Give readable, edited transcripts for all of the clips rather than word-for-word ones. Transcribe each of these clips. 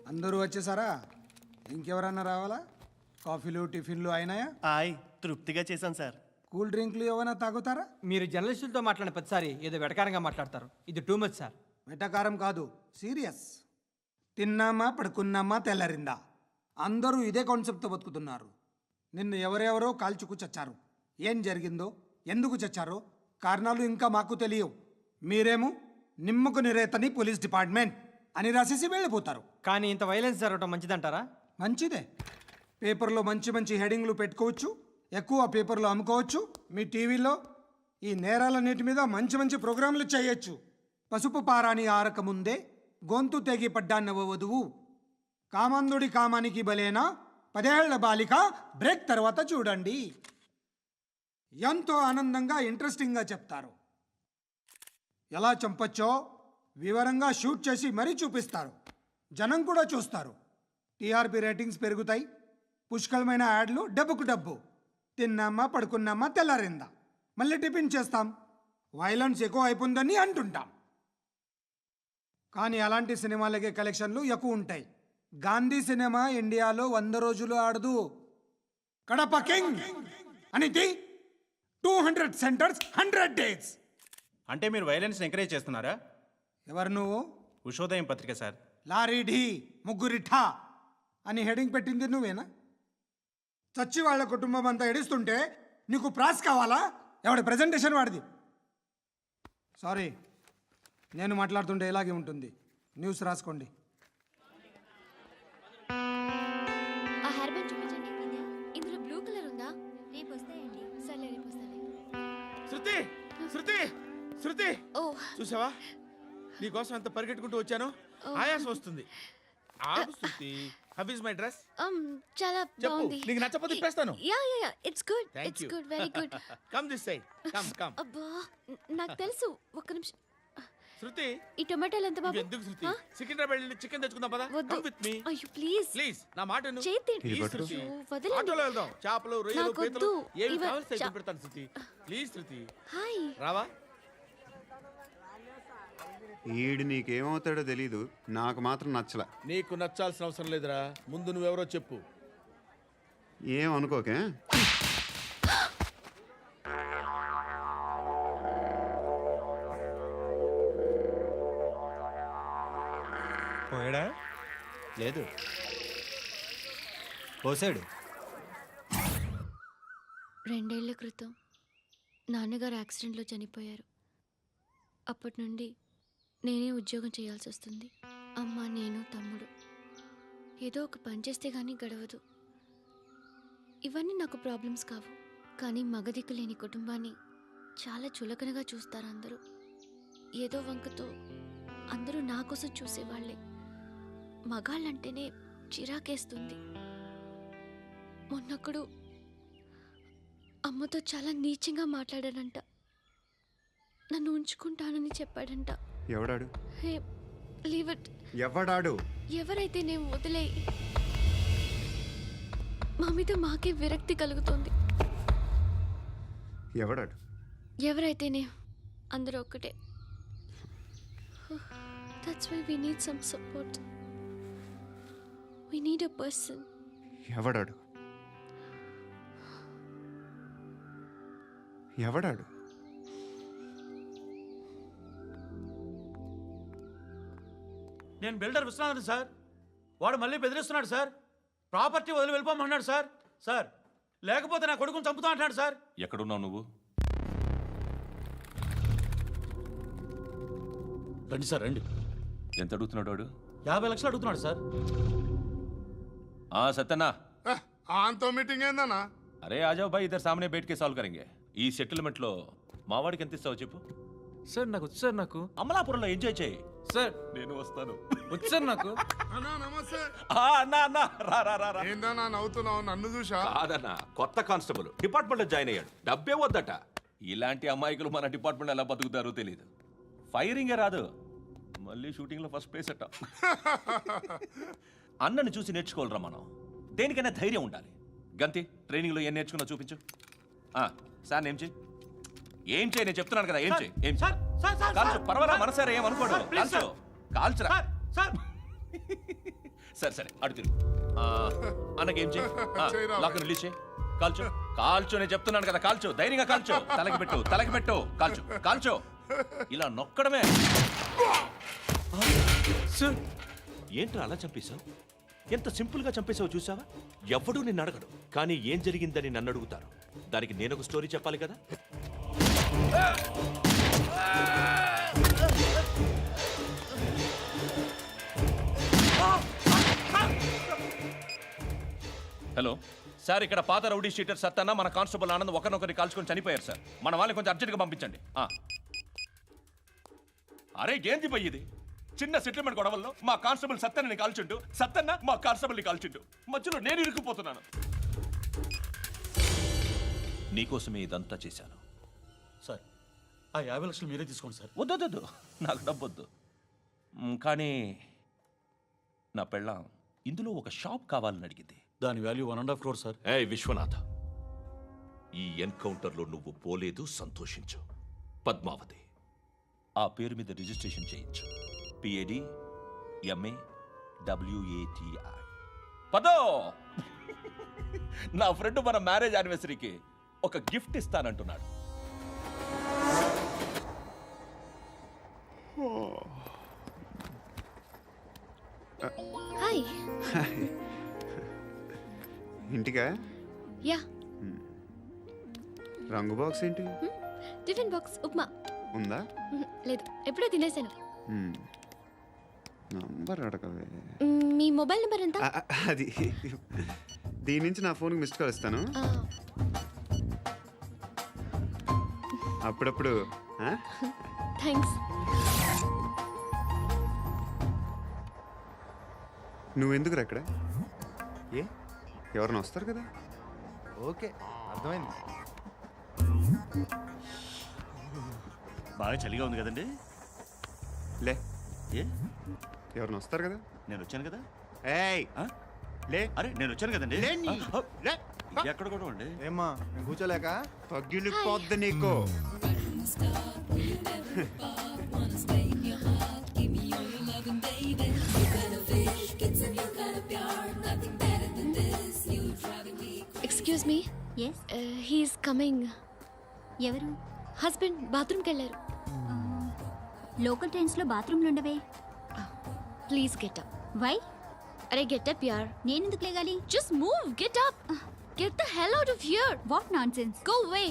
అందరూ వచ్చేసారా? ఇంకెవరన్నా రావాలా? కాఫీలు టిఫిన్లు అయినాయా? తృప్తిగా చేశాను సార్. కూల్ డ్రింక్లు ఏమైనా తాగుతారా? మీరు జర్నలిస్టులతో మాట్లాడిన ప్రతిసారి ఏదో వెటకారంగా మాట్లాడతారు. ఇది టూ మచ్ సార్. వెటకారం కాదు, సీరియస్. తిన్నామా పడుకున్నామా తెల్లరిందా, అందరూ ఇదే కాన్సెప్ట్తో బతుకుతున్నారు. నిన్న ఎవరెవరో కాల్చుకు చచ్చారు. ఏం జరిగిందో, ఎందుకు చచ్చారో కారణాలు ఇంకా మాకు తెలియవు. మీరేమో నిమ్మకు నిరేతని పోలీస్ డిపార్ట్మెంట్ అని రాసేసి వెళ్ళిపోతారు. కానీ ఇంత వైలెన్స్ జరగటం మంచిదంటారా? మంచిదే. పేపర్లో మంచి మంచి హెడింగ్లు పెట్టుకోవచ్చు, ఎక్కువ పేపర్లు అమ్ముకోవచ్చు. మీ టీవీలో ఈ నేరాలన్నిటి మీద మంచి మంచి ప్రోగ్రాంలు చేయొచ్చు. పసుపు పారాని ఆరక ముందే గొంతు తెగి పడ్డాన్నవ వధువు, కామందుడి కామానికి బలేనా 10 ఏళ్ల బాలిక బ్రేక్ తర్వాత చూడండి. ఎంతో ఆనందంగా ఇంట్రెస్టింగ్గా చెప్తారు. ఎలా చంపచ్చో వివరంగా షూట్ చేసి మరీ చూపిస్తారు. జనం కూడా చూస్తారు. టీఆర్పీ రేటింగ్స్ పెరుగుతాయి. పుష్కలమైన యాడ్లు, డబ్బుకు డబ్బు. తిన్నామా పడుకున్నామా తెల్లారిందా, మళ్ళీ టిఫిన్ చేస్తాం. వైలెన్స్ ఎక్కువ అయిపోయిందని అంటుంటాం. కానీ అలాంటి సినిమాలకే కలెక్షన్లు ఎక్కువ ఉంటాయి. గాంధీ సినిమా ఇండియాలో 100 రోజులు ఆడదు. కడప కింగ్ అనేది 200 సెంటర్స్ 100 డేస్. అంటే మీరు వైలెన్స్ ఎంకరేజ్ చేస్తున్నారా? ఎవరు నువ్వు? ఉషోదయం పత్రిక సార్. లారీ ఢీ ముగ్గురిఠా అని హెడింగ్ పెట్టింది నువ్వేనా? చచ్చి వాళ్ళ కుటుంబం అంతా ఎడుస్తుంటే నీకు ప్రాస్ కావాలా? ఎవడి ప్రజెంటేషన్ వాడిది. సారీ, నేను మాట్లాడుతుంటే ఇలాగే ఉంటుంది. న్యూస్ రాసుకోండి. ఆ హెయిర్ బ్యాండ్ చూపించండి. ఇందులో బ్లూ కలర్ ఉందా? రేపు వస్తాయండి. సర్లే, రేపు వస్తాలే. శృతి శృతి శృతి, ఓ చూసావా నీకోసం ఎంత పరిగెట్టుకుంటూ వచ్చాను. ఆయాసం వస్తుంది. ఆగు Shruti. How is my dress? చాలా చెప్పు. బాగుంది. నీకు నచ్చకపోతే తిప్పేస్తాను. Yeah yeah yeah, it's good. Thank it's you. Good, very good. Come this side. Come come. అబ్బా, నాకు తెలుసు. ఒక్క నిమిషం. శృతి, ఈ టొమాటోలు ఎంత బాబు? ఎందుకు శృతి? సికింద్రాబాద్ వెళ్ళి చికెన్ తెచ్చుకుందాం పదా. వద్దు. కమ్ విత్ మీ అయ్యో ప్లీజ్ ప్లీజ్. నా మాట విను. చేతి ప్లీజ్ శృతి. వదలండి. ఆటోలో వెళ్దాం. చేపలు, రొయ్యలు, నాకు పీతలు వద్దు. ఏమి ఇవ- కావాలి చా- పెడతాను శృతి. Please Shruti. హాయ్. రావా? ఈడు నీకేమవుతాడో తెలీదు, నాకు మాత్రం నచ్చలా. నీకు నచ్చాల్సిన అవసరం లేదురా. ముందు నువ్వెవరో చెప్పు. ఏం అనుకోకే. పోయాడా? లేదు, పోసాడు. 2 ఏళ్ల క్రితం నాన్నగారు యాక్సిడెంట్లో చనిపోయారు. అప్పటి నుండి నేనే ఉద్యోగం చేయాల్సి వస్తుంది. అమ్మ, నేను, తమ్ముడు ఏదో ఒక పని చేస్తే కానీ గడవదు. ఇవన్నీ నాకు ప్రాబ్లమ్స్ కావు. కానీ మగదిక్కు లేని కుటుంబాన్ని చాలా చులకనగా చూస్తారు అందరూ. ఏదో వంకతో అందరూ నా కోసం చూసేవాళ్లే. మగాళ్ళంటేనే చిరాకేస్తుంది. మొన్నప్పుడు అమ్మతో చాలా నీచంగా మాట్లాడాడంట. నన్ను ఉంచుకుంటానని చెప్పాడంట. ఎవడాడు? హే, లీవ్ ఇట్. ఎవడాడు? ఎవరైతే నేను వదిలే. మా మీద మాకే విరక్తి కలుగుతుంది. ఎవడాడు? ఎవరైతేనే అందరూ ఒక్కటే. That's why we need some support. We need a person. ఎవడాడు? ఎవడాడు? నేను బిల్డర్ విశ్వనాథన్ సార్. వాడు మళ్ళీ బెదిరిస్తున్నాడు సార్. ప్రాపర్టీ వదిలి వెళ్ళిపోమన్నాడు సార్. సార్, లేకపోతే నా కొడుకుని చంపుతా అంటున్నాడు సార్. ఎక్కడున్నావు నువ్వు? రండి సార్, రండి. ఎంత అడుగుతున్నాడు వాడు? 50 లక్షలు అడుగుతున్నాడు సార్. सत्यना ఆంతో మీటింగ్ ఏందన్నా? अरे आ जाओ भाई, इधर सामने बैठ के सॉल्व करेंगे. ఈ సెటిల్మెంట్ లో మావాడికి ఎంత ఇస్తావో చెప్పు. సార్ నాకు వచ్చు సార్. నాకు అమలాపురంలో ఎంజాయ్ చేయి సార్. నేను వస్తాను. వచ్చు సార్ నాకు. అన్నా నమస్తే. అన్నా అన్నా రా రా రా. ఏందన్నా నవ్వుతున్నావు? నన్ను చూసా? కాదన్నా, కొత్త కానిస్టేబుల్ డిపార్ట్మెంట్ లో జాయిన్ అయ్యాడు. డబ్బే వద్దట. ఇలాంటి అమాయకులు మన డిపార్ట్మెంట్ ఎలా బతుకుతారో తెలియదు. ఫైరింగే రాదు, మళ్ళీ షూటింగ్ లో ఫస్ట్ ప్లేస్ అట్ట. అన్నని చూసి నేర్చుకోవాలరా మనం. దేనికైనా ధైర్యం ఉండాలి. గంతి, ట్రైనింగ్ లో ఏం నేర్చుకున్నా చూపించు. సార్ ఏం చేయి, ఏం చేయి, నేను చెప్తున్నాను కదా. ఏం చేయి, ఏం సార్ సార్, సార్, కాల్చు సార్. పర్వాలా మనసారా ఏమనుకోడు సార్, ప్లీజ్, కాల్చు కాల్చురా సార్, సార్. సరే సరే అడు తిరుగు అన్నకేం చేయి చేయరా. లాక్ రిలీజ్ చేయి కాల్చు కాల్చు నేను చెప్తున్నాను కదా కాల్చు ధైర్యంగా కాల్చు తలకి పెట్టు కాల్చు కాల్చు ఇలా నొక్కడమే సార్ ఏంట్రా అలా చంపేశావు ఎంత సింపుల్ గా చంపేశావు చూసావా ఎవడూ నిన్ను అడగడు కానీ ఏం జరిగిందని నన్ను అడుగుతారు దానికి నేను ఒక స్టోరీ చెప్పాలి కదా హలో సార్ ఇక్కడ పాత రౌడీ షీటర్ సత్తన్న మన కానిస్టేబుల్ ఆనంద్ ఒకరినొకరిని కాల్చుకొని చనిపోయారు సార్ మన వాళ్ళని కొంచెం అర్జెంట్గా పంపించండి అరే ఏంది పోయి ఇది చిన్న సెటిల్మెంట్ గొడవల్లో మా కానిస్టేబుల్ సత్తన్నని కాల్చుంటూ సత్తన్న మా కానిస్టేబుల్ని కాల్చుంటూ మధ్యలో నేను ఇరుక్కుపోతున్నాను నీకోసమే ఇదంతా చేశాను సార్ ఆ 50 లక్షలు మీరే తీసుకోండి సార్. వద్దొద్దు నాకు డబ్బొద్దు కానీ నా పెళ్ళాం ఇందులో ఒక షాప్ కావాలని అడిగింది దాని వాల్యూ 1.5 crore సార్. ఏ విశ్వనాథ ఈ ఎన్కౌంటర్లో నువ్వు పోలేదు సంతోషించు పద్మావతి ఆ పేరు మీద రిజిస్ట్రేషన్ చేయించు పిఏడి ఎంఏ డబ్ల్యూఏటిఐ పదో నా ఫ్రెండ్ మన మ్యారేజ్ యానివర్సరీకి ఒక గిఫ్ట్ ఇస్తానంటున్నాడు హాయ్. ఇంటికా యా. రంగు బాక్స్ ఏంటి టిఫిన్ బాక్స్ ఉప్మా. ఉందా లేదు, ఎప్పుడో తినేసాను. నంబర్ అడగవే మీ మొబైల్ నెంబర్ ఎంత? అది దీని నుంచి నా ఫోన్కి మిస్డ్ కాల్ ఇస్తాను అప్పుడప్పుడు థ్యాంక్స్. నువ్వెందుకు అక్కడ ఏ ఎవరైనా వస్తారు కదా ఓకే అర్థమైంది. బాగా చలిగా ఉంది కదండి. లే ఏ ఎవరైనా వస్తారు కదా నేను వచ్చాను కదా. ఏయ్ ఆ? లే అరే నేను వచ్చాను కదండి. లే నీ. ఆ, లే ఇది ఎక్కడ కూడా అండి. ఏమ్మా నేను కూర్చోలేక పగిలిపోద్ది నీకు excuse me. Yes he's coming. ఎవరు? హస్బెండ్ బాత్రూమ్కి వెళ్ళారు. లోకల్ ట్రైన్స్లో బాత్రూమ్లు ఉండవే. Please get up. వై? అరే గెట్ అప్ యార్. నేనెందుకు లేగాలి? Just move, get up. Get the hell out of here. What nonsense. Go away.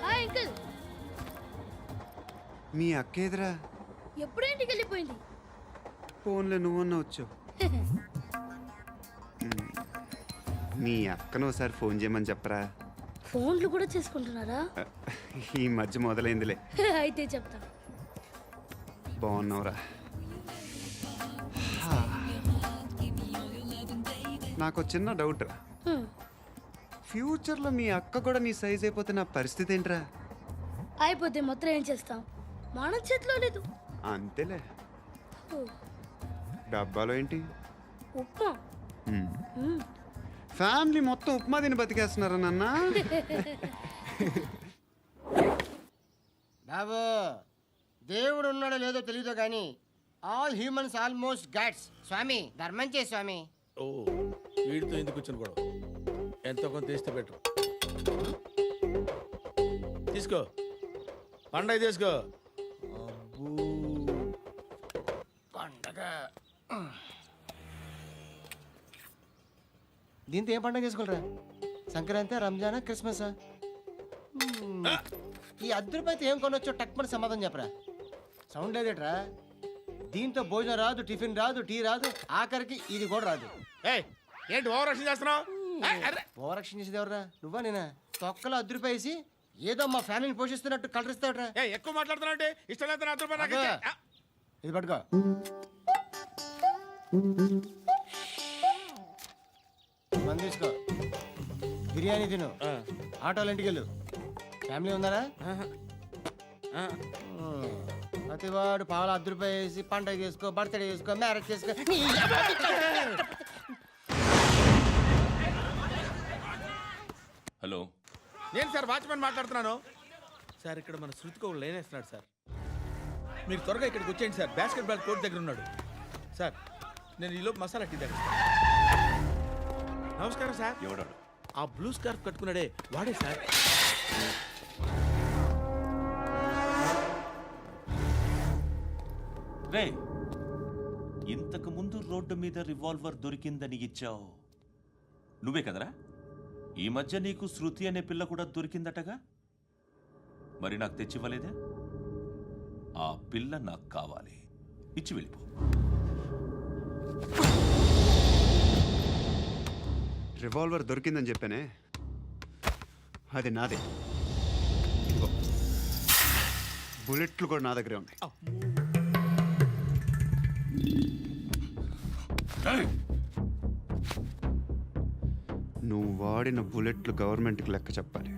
Hi uncle. మీ అక్క ఎదురా ఎప్పుడు ఇంటికి వెళ్ళిపోయింది? ఫోన్లో నువ్వన్నా వచ్చావు మీ అక్కను ఒకసారి ఫోన్ చేయమని చెప్పరా ఫోన్లు కూడా చేసుకుంటున్నారా? ఈ మధ్య మొదలైందిలే అయితే చెప్తా. బాగున్నావురా నాకు చిన్న డౌట్ రా ఫ్యూచర్లో మీ అక్క కూడా నీ సైజ్ అయిపోతే నా పరిస్థితి ఏంట్రా అయిపోతే మొత్తం ఏం చేస్తాం? మన చేతిలో లేదు. అంతేలే డబ్బాలో ఏంటి ఉప్మా. ఫ్యామిలీ మొత్తం ఉప్మా తిని బతికేస్తున్నారా నాన్న బాబు దేవుడు ఉన్నాడో లేదో తెలియదు కానీ ఆల్ హ్యూమన్స్ ఆల్మోస్ట్ గాడ్స్. స్వామి ధర్మం చే స్వామి. ఓ వీడితో ఎందుకు కూర్చొని గొడవ ఎంతో కొంత తీస్తే బెటర్. తీసుకో పండగ తీసుకో. పండగ దీంతో ఏం పండగ చేసుకోలేరా? సంక్రాంతి, రంజానా, క్రిస్మసా? ఈ అద్దరిపైతే ఏం కొనొచ్చో టక్మని సమాధానం చెప్పరా. సౌండ్ లేదేట్రా? దీంతో భోజనం రాదు, టిఫిన్ రాదు, టీ రాదు, ఆఖరికి ఇది కూడా రాదు. ఏయ్ ఏంటి ఓవర్ యాక్షన్ చేస్తున్నావు? ఓవరాక్షన్ చేసేది ఎవరా? నువ్వా నేనా? తొక్కలో అద్దరిపేసి ఏదో మా ఫ్యామిలీని పోషిస్తున్నట్టు కలరిస్తావుట్రా. ఎక్కువ మాట్లాడుతున్నావు ఇష్టం లేదు నా రూపాయలు నాకు ఇచ్చే. ఇది పట్టుకో. మంది తీసుకో, బిర్యానీ తిను, ఆటోలు ఇంటికి వెళ్ళు. ఫ్యామిలీ ఉందారా? ప్రతివాడు పావులు 10 రూపాయలు వేసి పండగ చేసుకో, బర్త్డే చేసుకో, మ్యారేజ్ చేసుకో. హలో. నేను సార్ వాచ్మెన్ మాట్లాడుతున్నాను. సార్ ఇక్కడ మన శృతికి ఒక లైన్ వేస్తున్నాడు సార్. మీరు త్వరగా ఇక్కడికి వచ్చేయండి సార్. బాస్కెట్ బాల్ కోర్ట్ దగ్గర ఉన్నాడు సార్. నేను ఈలోపు మసాలా టీ దగ్గర. నమస్కారం సార్. ఎవడాడు? ఆ బ్లూ స్కార్ఫ్ కట్టుకున్నాడే వాడే సార్. రే, ఇంతకు ముందు రోడ్డు మీద రివాల్వర్ దొరికిందని ఇచ్చావు నువ్వే కదరా? ఈ మధ్య నీకు శృతి అనే పిల్ల కూడా దొరికిందటగా? మరి నాకు తెచ్చివ్వలేదే? ఆ పిల్ల నాకు కావాలి, ఇచ్చి వెళ్ళిపో. రివాల్వర్ దొరికిందని చెప్పానే, అది నాదే. ఇదిగో, బుల్లెట్లు కూడా నా దగ్గరే ఉన్నాయి. నువ్వు వాడిన బుల్లెట్లు గవర్నమెంట్కి లెక్క చెప్పాలి.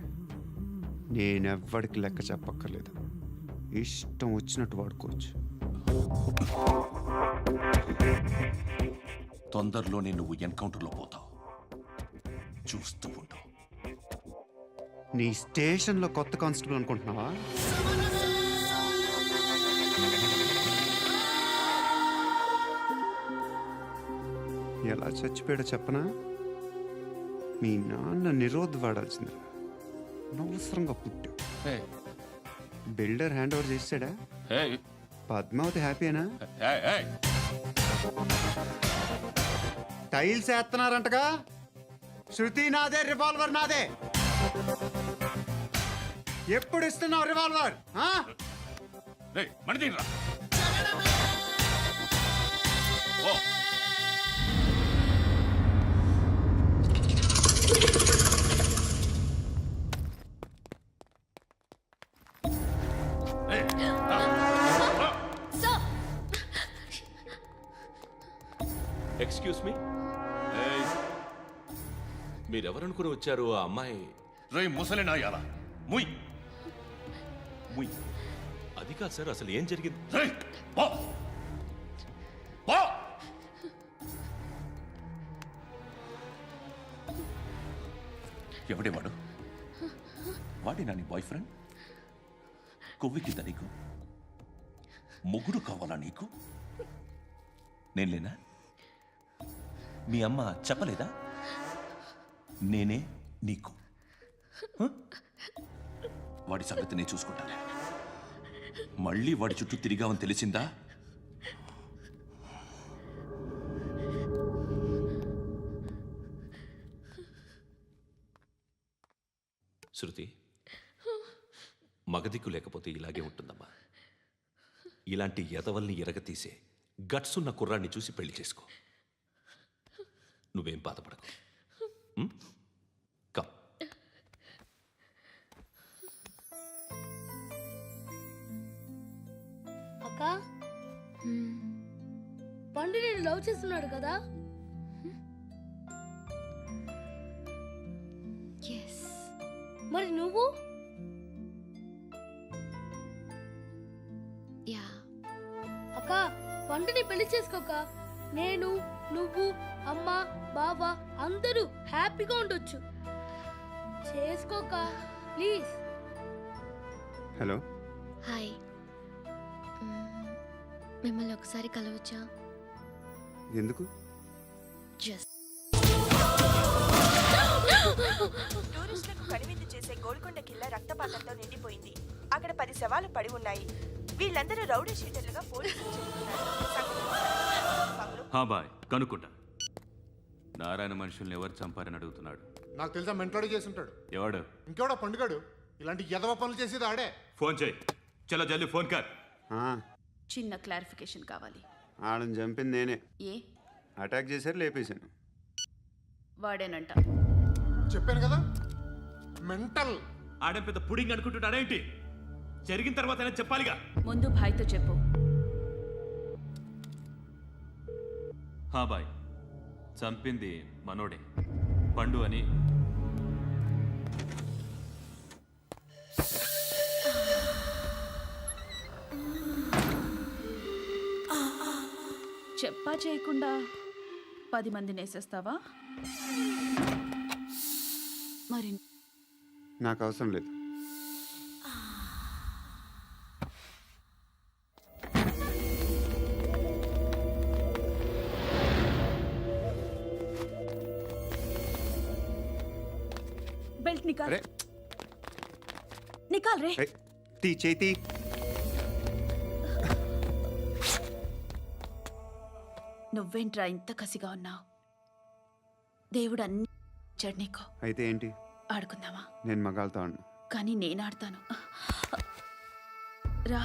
నేనెవ్వడికి లెక్క చెప్పక్కర్లేదు. ఇష్టం వచ్చినట్టు వాడుకోవచ్చు. తొందరలోనే నువ్వు ఎన్కౌంటర్లో పోతావు, చూస్తూ ఉంటావు. నీ స్టేషన్లో కొత్త కానిస్టేబుల్ అనుకుంటున్నావా? ఎలా చచ్చిపోయాడో చెప్పనా? మీ నాన్న నిరోధ్ వాడాల్సింది. అనవసరంగా పుట్టావు. బిల్డర్ హ్యాండ్ ఓవర్ చేసాడా? పద్మావతి హ్యాపీనా? టైల్స్ వేస్తున్నారంటగా. శృతి నాదే, రివాల్వర్ నాదే. ఎప్పుడు ఇస్తున్నావు రివాల్వర్? ఎక్స్క్యూజ్ మీ, మీరెవరనుకుని వచ్చారు? ఆ అమ్మాయి రే ముసలి నాయాల, ముయ్ ముయ్. అది కాదు సార్, అసలు ఏం జరిగింది? రే పో పో. ఎవడే వాడు? వాడేనా నీ బాయ్ ఫ్రెండ్? కొవ్వికిద్దా నీకు? మొగుడు కావాలా నీకు? నేను లేనా? మీ అమ్మ చెప్పలేదా నేనే నీకు? వాడి సంగతి నేను చూసుకుంటాను. మళ్ళీ వాడి చుట్టూ తిరిగావని తెలిసిందా? శృతి, మగదిక్కు లేకపోతే ఇలాగే ఉంటుందమ్మా. ఇలాంటి ఎదవల్ని ఎరగతీసే గట్స్ ఉన్న కుర్రాన్ని చూసి పెళ్లి చేసుకో. నువ్వేం బాధపడకు. కమ్. అక్క, పండు నేను లవ్ చేస్తున్నాడు కదా? ఎస్. మరి నువ్వు? యా. అక్క, పండుని పెళ్లి చేసుకోక నేను, నువ్వు, అమ్మ, బావ అందరూ హ్యాపీగా ఉండొచ్చు. చేసుకోక ప్లీజ్. హలో. హాయ్. మిమ్మల్ని ఒకసారి కలవచ్చా? ఎందుకు? జస్ట్. టూరిస్టులకు కనువిందు చేసే గోల్కొండ కిల్లా రక్తపాతంతో నిండిపోయింది. అక్కడ 10 శవాలు పడి ఉన్నాయి. వీళ్ళందరూ రౌడీ షీటర్లుగా పోలీసులు బాయ్ కనుక్కుంటా. నారాయణ మనుషుల్ని ఎవరు చంపారని అడుగుతున్నాడు. నాకు తెలుసా మెంటోడు చేసి ఉంటాడు. ఎవడు? ఇంకెవడా పండుగాడు. ఇలాంటి ఎదవ పనులు చేసేది ఆడే. ఫోన్ చేయి. చలో జల్దీ ఫోన్ కర్. చిన్న క్లారిఫికేషన్ కావాలి. ఆడని చంపింది నేనే. ఏ? అటాక్ చేశారు, లేపేశాను. వాడేనంట. చెప్పాను కదా మెంటల్. ఆడే పెద్ద పుడింగ్ అనుకుంటున్నాడేంటి? జరిగిన తర్వాత చెప్పాలిగా. ముందు భాయ్తో చెప్పు. బాయ్, చంపింది మనోడే, పండు అని. చెప్పా చేయకుండా 10 మందిని వేసేస్తావా? మరి నాకు అవసరం లేదు. बेल्ट निकाल अरे निकाल रे టీ చేతి. నువ్వేంట్రా ఇంత కసిగా ఉన్నావు దేవుడు అన్ని ఇచ్చాడు నీకు అయితే ఏంటి? ఆడుకుందామా నేను మగాళ్ళతో ఆడను. కానీ నేను ఆడతాను రా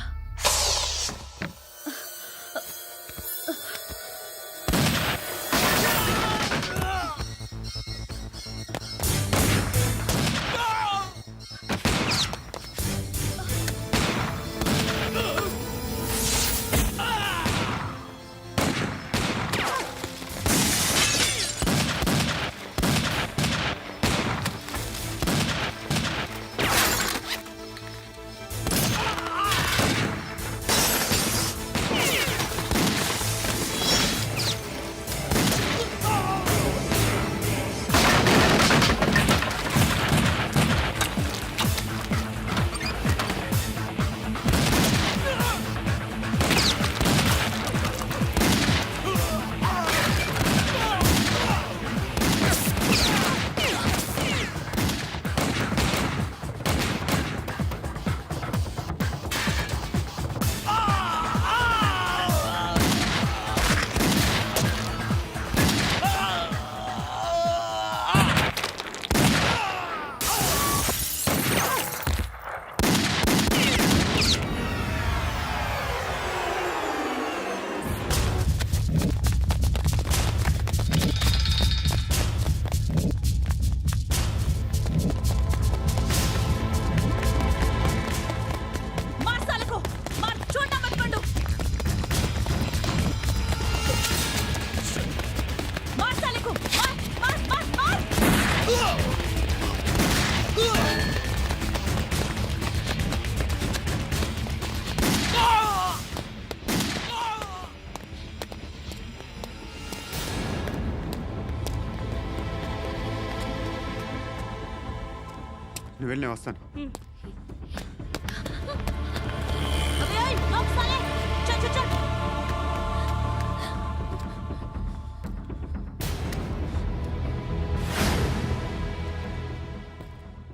నువ్వు వెళ్ళి నేను వస్తాను.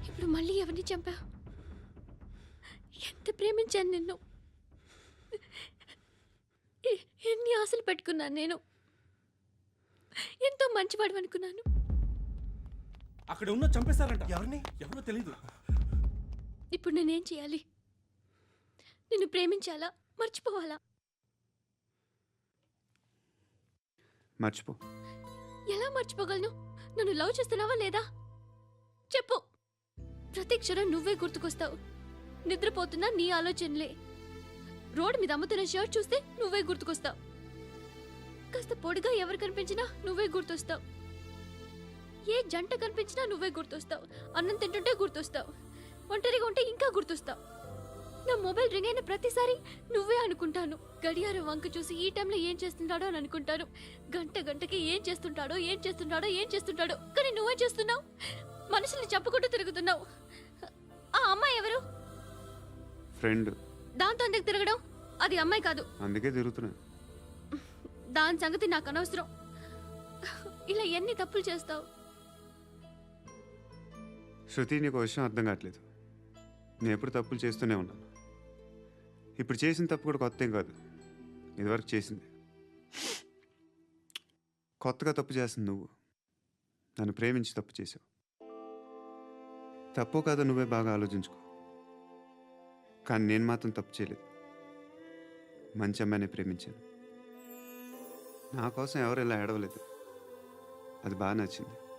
ఇప్పుడు మళ్ళీ ఎవరిని చంపా? ఎంత ప్రేమించాను నిన్ను, ఎన్ని ఆశలు పెట్టుకున్నాను నేను, ఎంతో మంచివాడు అనుకున్నాను. అక్కడ ఉన్న చంపేశారంట. ఎవరిని? ఎవరో తెలీదు. ఇప్పుడు నేనేం చేయాలి? నిన్ను ప్రేమించాలా, మర్చిపోవాలా? మర్చిపో. ఎలా మర్చిపోగలను? నన్ను లవ్ చేస్తున్నావా లేదా చెప్పు. ప్రతి క్షణం నువ్వే గుర్తుకొస్తావు. నిద్రపోతున్నా నీ ఆలోచనలే. రోడ్డు మీద అమ్ముతున్న షర్ట్ చూస్తే నువ్వే గుర్తుకొస్తావు. కాస్త పొడిగా ఎవరు కనిపించినా నువ్వే గుర్తొస్తావు. ఏ జంట కనిపించినా నువ్వే గుర్తొస్తావు. అన్నం తింటుంటే గుర్తొస్తావు. ఒంటరిగా ఉంటే ఇంకా గుర్తొస్తావు. నా మొబైల్ రింగ్ అయిన ప్రతిసారి నువ్వే అనుకుంటాను. గడియారం వంక చూసి ఈ టైంలో ఏం చేస్తుంటాడో అని అనుకుంటాను. గంట గంటకి ఏం చేస్తుంటాడో కానీ నువ్వే చేస్తున్నావు. మనుషుల్ని చెప్పుకుంటూ తిరుగుతున్నావు. ఆ అమ్మాయి ఎవరు? ఫ్రెండ్. దాంతో ఎందుకు తిరగడం? అది అమ్మాయి కాదు. అందుకే తిరుగుతున్నా. దాని సంగతి నాకు అనవసరం. ఇలా ఎన్ని తప్పులు చేస్తావు? శృతి, నీకు విషయం అర్థం కావట్లేదు. నేను ఎప్పుడు తప్పులు చేస్తూనే ఉన్నాను. ఇప్పుడు చేసిన తప్పు కూడా కొత్త ఏం కాదు, ఇదివరకు చేసింది. కొత్తగా తప్పు చేస్తుంది నువ్వు. నన్ను ప్రేమించి తప్పు చేసావు. తప్పో కాదో నువ్వే బాగా ఆలోచించుకో. కానీ నేను మాత్రం తప్పు చేయలేదు. మంచి అమ్మాయిని ప్రేమించాను. నా కోసం ఎవరు ఇలా ఏడవలేదు. అది బాగా నచ్చింది.